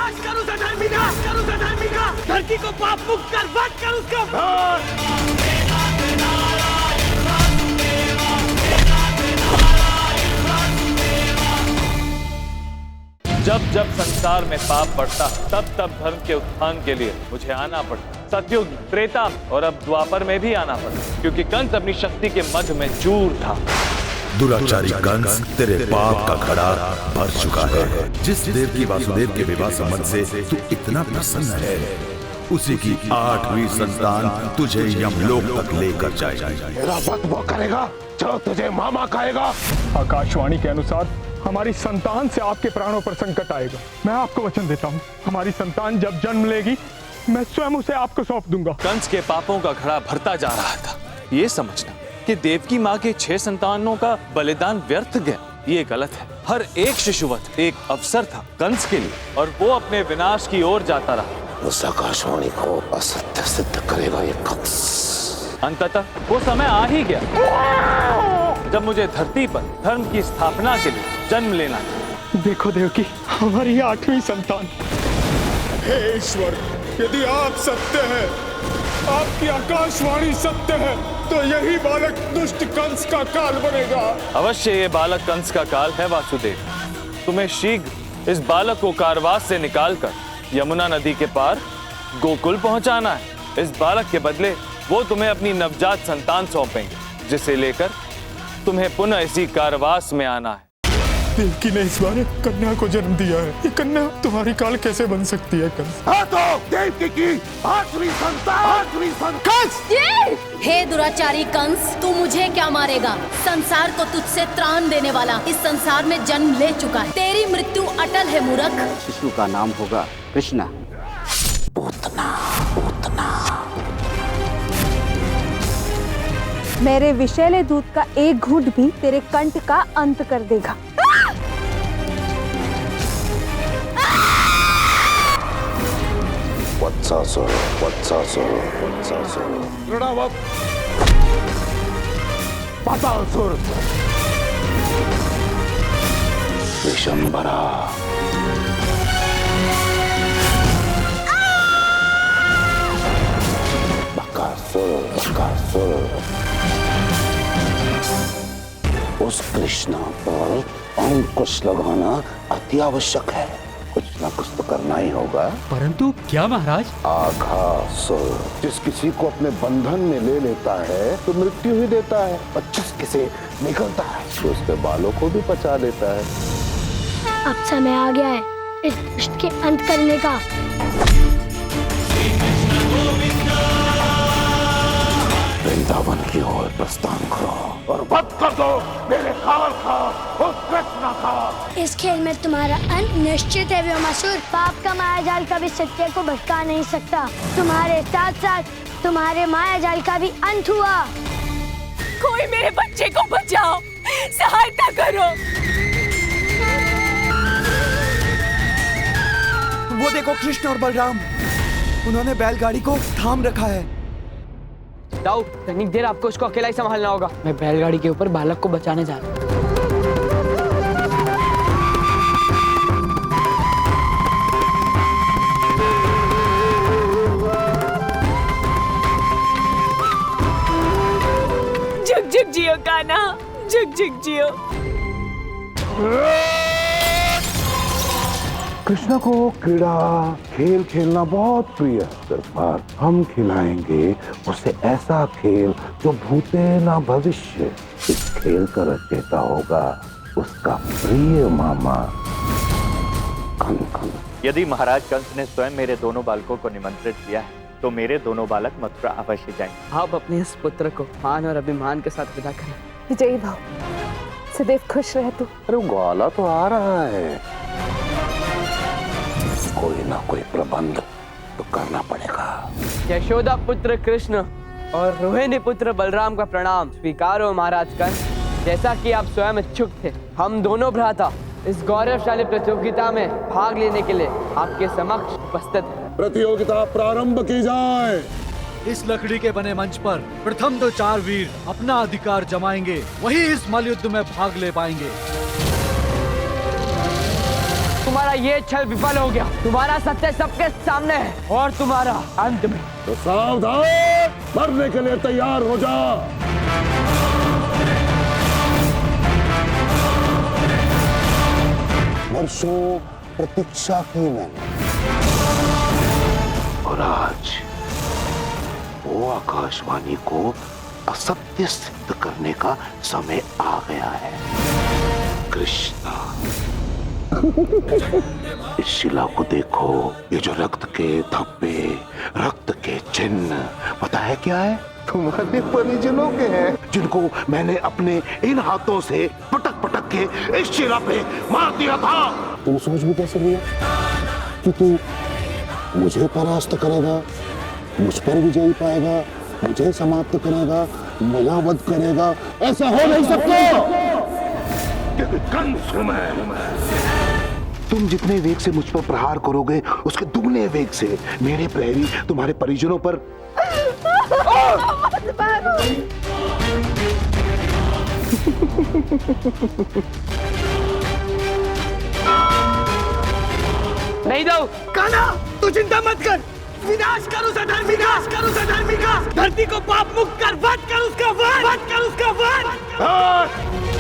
नाश कर उसे धर्मी, नाश कर उसे धर्मी का, धरती को पाप मुक्त कर, वध कर उसको। जब जब संसार में पाप बढ़ता, तब तब धर्म के उत्थान के लिए मुझे आना पड़ता। सतयुग, त्रेता और अब द्वापर में भी आना पड़ता, क्योंकि कंस अपनी शक्ति के मध्य में चूर था। दुराचारी कंस, तेरे पाप का घड़ा भर चुका है। जिस देव की वासुदेव के विवाह संबंध से तू इतना प्रसन्न है, उसी की 8वीं संतान तुझे यमलोक तक लेकर जाएगी। मेरा वध वो करेगा जो तुझे मामा कहेगा। आकाशवाणी के अनुसार हमारी संतान से आपके प्राणों पर संकट आएगा। मैं आपको वचन देता हूँ, हमारी संतान जब जन्म लेगी, मैं स्वयं उसे आपको सौंप दूंगा। कंस के पापों का घड़ा भरता जा रहा था। ये समझना कि देवकी माँ के 6 संतानों का बलिदान व्यर्थ गया, ये गलत है। हर एक शिशुवध एक अवसर था कंस के लिए, और वो अपने विनाश की ओर जाता रहा। उस आकाशवाणी को असत्य सिद्ध करेगा ये कंस। अंततः वो समय आ ही गया जब मुझे धरती पर धर्म की स्थापना के लिए जन्म लेना था। देखो देवकी, हमारी 8वीं संतान। हे ईश्वर, यदि आप सत्य हैं, आपकी आकाशवाणी सत्य है, तो यही बालक दुष्ट कंस का काल बनेगा। अवश्य ये बालक कंस का काल है वासुदेव। तुम्हें शीघ्र इस बालक को कारवास से निकालकर यमुना नदी के पार गोकुल पहुंचाना है। इस बालक के बदले वो तुम्हें अपनी नवजात संतान सौंपेंगे, जिसे लेकर तुम्हें पुनः इसी कारवास में आना है। देवकी ने इस बार कन्या को जन्म दिया है, ये कन्या तुम्हारी काल कैसे बन सकती है कंस? हाँ तो देवकी की 8वीं संतान। कंस! हे दुराचारी कंस, तू मुझे क्या मारेगा? संसार को तुझसे त्राण देने वाला इस संसार में जन्म ले चुका है। तेरी मृत्यु अटल है मूर्ख। शिशु का नाम होगा कृष्णा। पूतना, पूतना। मेरे विषैले दूध का एक घूंट भी तेरे कंठ का अंत कर देगा। वत्सासुर, वत्सासुर, वत्सासुर। प्रणव। पातालसुर। विशंबरा। बकासुर, बकासुर। उस कृष्णा पर अंकुश लगाना अति आवश्यक है। कुछ ना कुछ तो करना ही होगा। परंतु क्या महाराज? आघासुर जिस किसी को अपने बंधन में ले लेता है तो मृत्यु ही देता है, और जिस किसे निकलता है तो उसके बालों को भी पचा लेता है। अब समय आ गया है इस दुष्ट के अंत करने का। वृंदावन की ओर प्रस्थान करो और वध कर दो मेरे काल का, उस कृष्ण का। इस खेल में तुम्हारा अंत निश्चित है व्योमासुर। पाप का मायाजाल कभी सत्य को भटका नहीं सकता। तुम्हारे साथ साथ तुम्हारे मायाजाल का भी अंत हुआ। कोई मेरे बच्चे को बचाओ, सहायता करो। वो देखो कृष्ण और बलराम, उन्होंने बैलगाड़ी को थाम रखा है। दाऊ, तनी देर आपको उसको अकेला ही संभालना होगा। मैं बैलगाड़ी के ऊपर बालक को बचाने जा रहा हूँ। जुग जुग जियो कान्हा, जुग जुग जियो। कृष्ण को क्रीड़ा खेल खेलना बहुत प्रिय है। पर हम खिलाएंगे उसे ऐसा खेल जो भूते ना भविष्य। इस खेल का रचयिता होगा उसका प्रिय मामा कंस। यदि महाराज कंस ने स्वयं मेरे दोनों बालकों को निमंत्रित किया है, तो मेरे दोनों बालक मथुरा अवश्य जाएंगे। आप अपने इस पुत्र को मान और अभिमान के साथ विदा करें। विजयी भव, सदैव खुश रह तू। अरे ग्वाला तो आ रहा है, कोई ना कोई प्रबंध तो करना पड़ेगा। यशोदा पुत्र कृष्ण और रोहिणी पुत्र बलराम का प्रणाम स्वीकारो महाराज कंस। जैसा कि आप स्वयं इच्छुक थे, हम दोनों भ्राता इस गौरवशाली प्रतियोगिता में भाग लेने के लिए आपके समक्ष उपस्थित हैं। प्रतियोगिता प्रारंभ की जाए। इस लकड़ी के बने मंच पर प्रथम तो 4 वीर अपना अधिकार जमाएंगे, वही इस मल्लयुद्ध में भाग ले पाएंगे। तुम्हारा ये छल विफल हो गया। तुम्हारा सत्य सबके सामने है और तुम्हारा अंत में। तो सावधान, मरने के लिए तैयार हो जा। वर्षों प्रतीक्षा की मैंने, और आज वो आकाशवाणी को असत्य सिद्ध करने का समय आ गया है। कृष्णा, इस शिला को देखो, ये जो रक्त के धब्बे, रक्त के चिन्ह, पता है क्या है? तुम्हारे परिजनों के हैं, जिनको मैंने अपने इन हाथों से पटक पटक के इस शिला पे मार दिया था। तुम सोच भी कैसे लिया कि तू मुझे परास्त करेगा, मुझ पर विजयी पाएगा, मुझे समाप्त करेगा, मेरा वध करेगा? ऐसा हो नहीं सकता। कंस हूं मैं। तुम जितने वेग से मुझ पर प्रहार करोगे, उसके दुगने वेग से मेरे प्रहरी तुम्हारे परिजनों पर। नहीं दो। कान्हा, तू चिंता मत कर। विनाश कर उस अधर्मी का, विनाश कर उस अधर्मी का। धरती को पाप मुक्त कर, वध कर उसका वध, वध कर उसका वध।